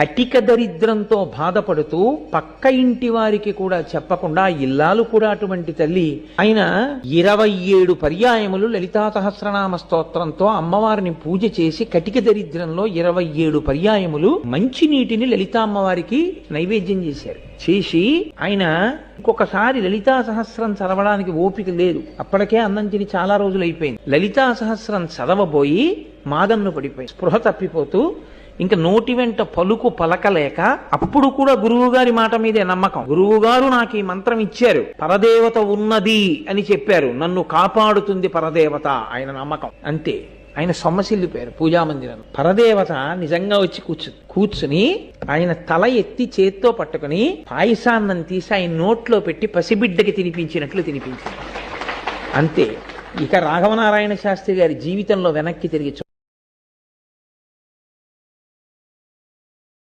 కటిక దరిద్రంతో బాధపడుతూ పక్క ఇంటి వారికి కూడా చెప్పకుండా ఇల్లాలు కూడా అటువంటి తల్లి ఆయన 27 పర్యాయములు లలితా సహస్రనామ స్తోత్రంతో అమ్మవారిని పూజ చేసి కటిక దరిద్రంలో 27 పర్యాయములు మంచినీటిని లలితా అమ్మవారికి నైవేద్యం చేశారు. చేసి ఆయన ఇంకొకసారి లలితా సహస్రం చదవడానికి ఓపిక లేదు, అప్పటికే అన్నం తిని చాలా రోజులు అయిపోయింది. లలితా సహస్రం చదవబోయి మాదన్ను పడిపోయి స్పృహ తప్పిపోతూ ఇంకా నోటి వెంట పలుకు పలకలేక, అప్పుడు కూడా గురువుగారి మాట మీదే నమ్మకం. గురువుగారు నాకు ఈ మంత్రం ఇచ్చారు, పరదేవత ఉన్నది అని చెప్పారు, నన్ను కాపాడుతుంది పరదేవత, ఆయన నమ్మకం అంతే. ఆయన సొమ్మసిల్లిపోయారు పూజామందిరం. పరదేవత నిజంగా వచ్చి కూర్చుని ఆయన తల ఎత్తి చేత్తో పట్టుకుని పాయసాన్నం తీసి ఆయన నోట్లో పెట్టి పసిబిడ్డకి తినిపించినట్లు తినిపించారు అంతే. ఇక రాఘవనారాయణ శాస్త్రి గారి జీవితంలో వెనక్కి తిరిగి